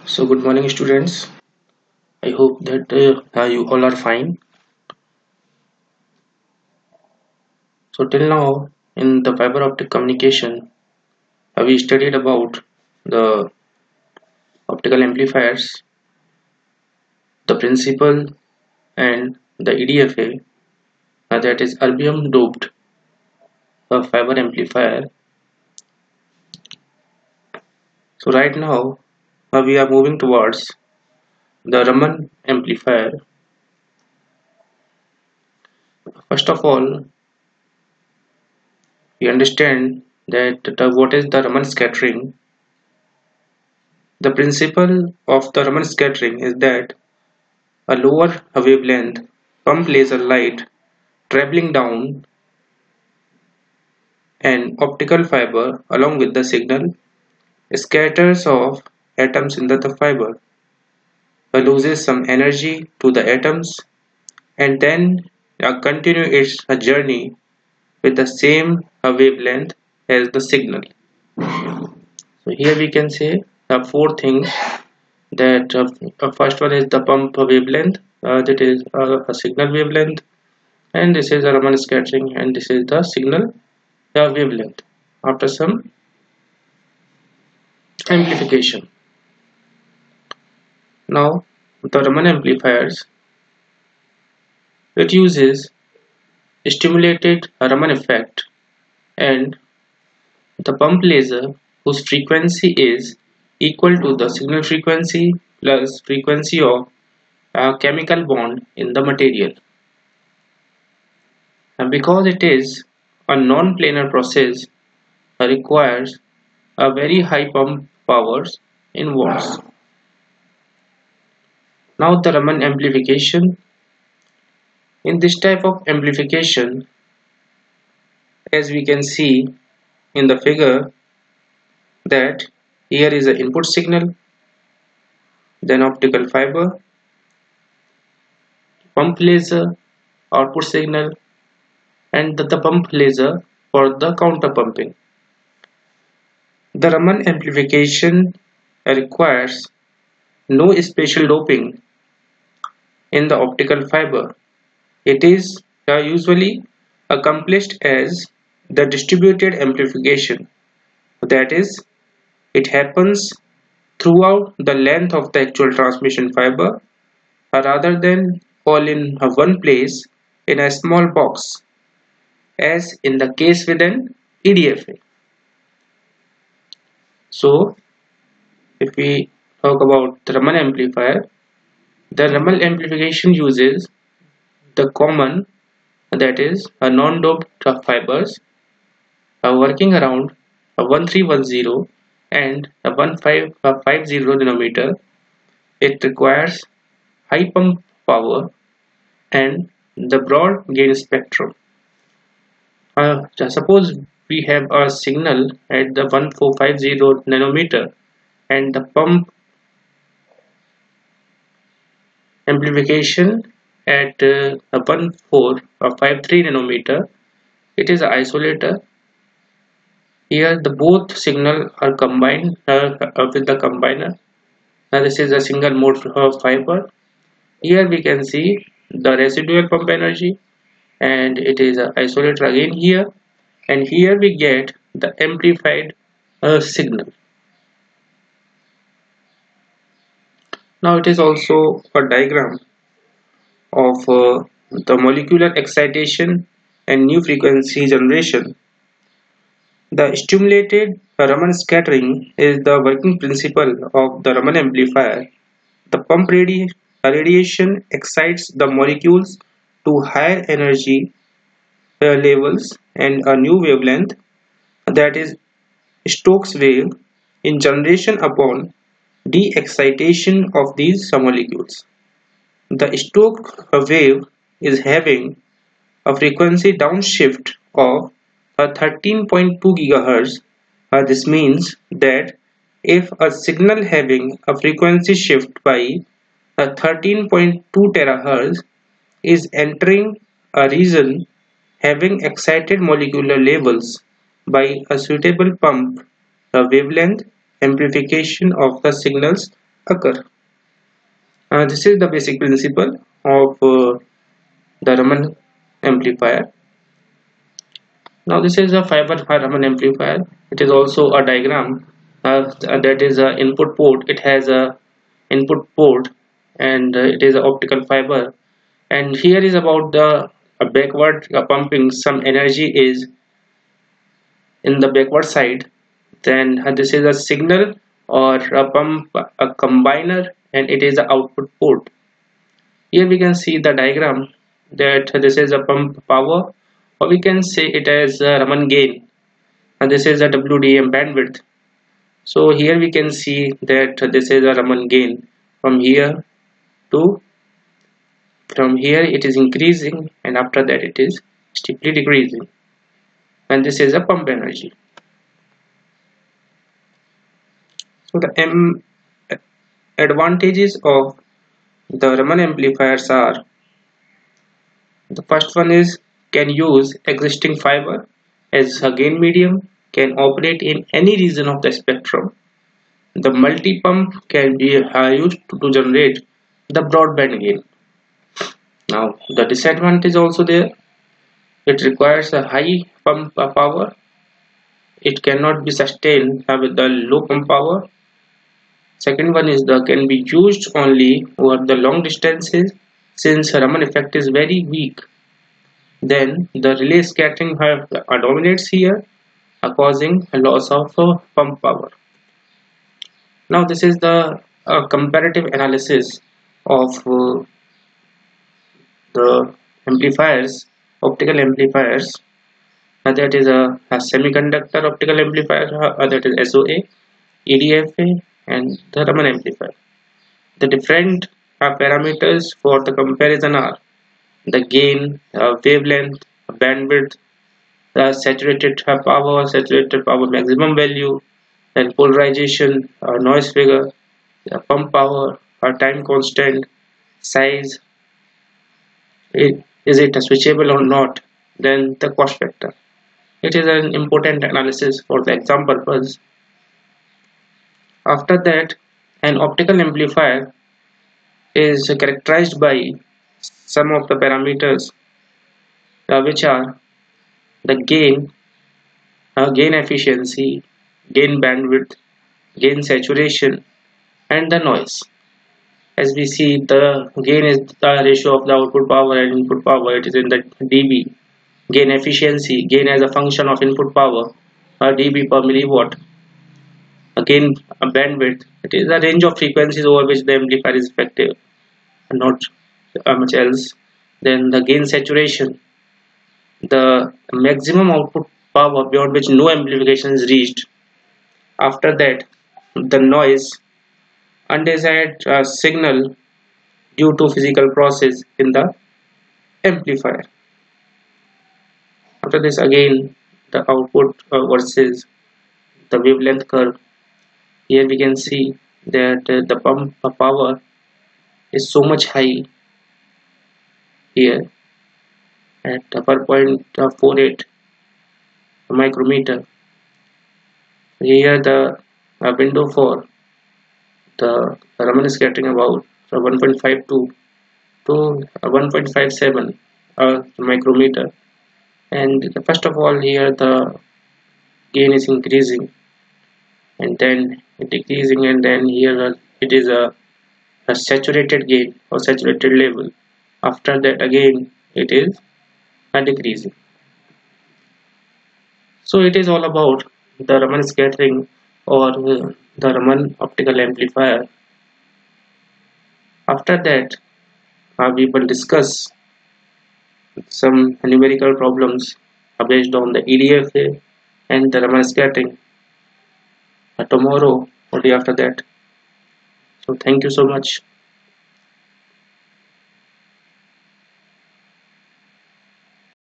So good morning students. I hope that you all are fine. So till now in the fiber optic communication we studied about the optical amplifiers, the principle and the EDFA, that is erbium doped fiber amplifier. So right now we are moving towards the Raman amplifier. First of all, we understand that what is the Raman scattering. The principle of the Raman scattering is that a lower wavelength pump laser light traveling down an optical fiber along with the signal scatters off atoms in the fiber, loses some energy to the atoms, and then continue its journey with the same wavelength as the signal. So here we can say the four things that first one is the pump wavelength, that is a signal wavelength, and this is a Raman scattering, and this is the signal wavelength after some amplification. Now the Raman amplifiers, it uses stimulated Raman effect and the pump laser whose frequency is equal to the signal frequency plus frequency of a chemical bond in the material. And because it is a non-planar process, requires a very high pump powers in watts. Now the Raman amplification. In this type of amplification, as we can see in the figure, that here is an input signal, then optical fiber, pump laser, output signal, and the pump laser for the counter pumping. The Raman amplification requires no special doping in the optical fiber. It is usually accomplished as the distributed amplification, that is, it happens throughout the length of the actual transmission fiber rather than all in one place in a small box, as in the case with an EDFA. So if we talk about the Raman amplifier, the Raman amplification uses the common, that is a non-doped fibers working around a 1310 and a 1550 nanometer. It requires high pump power and the broad gain spectrum. Suppose we have a signal at the 1450 nanometer and the pump amplification at 1453 nanometer. It is an isolator. Here the both signal are combined with the combiner. Now this is a single mode fiber. Here we can see the residual pump energy, and it is an isolator again here, and here we get the amplified signal. Now it is also a diagram of the molecular excitation and new frequency generation. The stimulated Raman scattering is the working principle of the Raman amplifier. The pump radiation excites the molecules to higher energy levels and a new wavelength, that is Stokes wave, in generation upon de-excitation of these molecules. The Stokes wave is having a frequency downshift of 13.2 GHz. This means that if a signal having a frequency shift by 13.2 THz is entering a region having excited molecular levels by a suitable pump, the wavelength amplification of the signals occur. This is the basic principle of the Raman amplifier. Now this is a fiber Raman amplifier. It is also a diagram that is a input port. It has a input port and it is an optical fiber. And here is about the backward pumping. Some energy is in the backward side. Then this is a signal or a pump, a combiner, and it is the output port. Here we can see the diagram that this is a pump power, or we can say it as a Raman gain, and this is a WDM bandwidth. So here we can see that this is a Raman gain from here to it is increasing, and after that it is steeply decreasing, and this is a pump energy. So the advantages of the Raman amplifiers are: the first one is can use existing fiber as a gain medium, can operate in any region of the spectrum. The multi-pump can be used to generate the broadband gain. Now the disadvantage also there. It requires a high pump power. It cannot be sustained with the low pump power. Second one is the can be used only over the long distances since Raman effect is very weak. Then the relay scattering dominates here, causing a loss of pump power. Now this is the comparative analysis of the amplifiers, optical amplifiers. That is a semiconductor optical amplifier, that is SOA, EDFA, and the Raman amplifier. The different parameters for the comparison are the gain, wavelength, bandwidth, saturated power maximum value, then polarization, noise figure, pump power, time constant, size, is it switchable or not, then the cost factor. It is an important analysis for the exam purpose. After that, an optical amplifier is characterized by some of the parameters which are the gain, gain efficiency, gain bandwidth, gain saturation, and the noise. As we see, the gain is the ratio of the output power and input power. It is in the dB. Gain efficiency, gain as a function of input power, dB per milliwatt. Again, a bandwidth. It is a range of frequencies over which the amplifier is effective, and not much else. Then the gain saturation, the maximum output power beyond which no amplification is reached. After that, the noise, undesired signal due to physical process in the amplifier. After this, again the output versus the wavelength curve. Here we can see that the pump power is so much high here at 4.48 micrometer. Here the window for the Raman is getting about 1.52 to 1.57 micrometer, and first of all here the gain is increasing and then decreasing, and then here it is a saturated gain or saturated level. After that again it is decreasing. So it is all about the Raman scattering or the Raman optical amplifier. After that we will discuss some numerical problems based on the EDFA and the Raman scattering tomorrow or day after that. So thank you so much.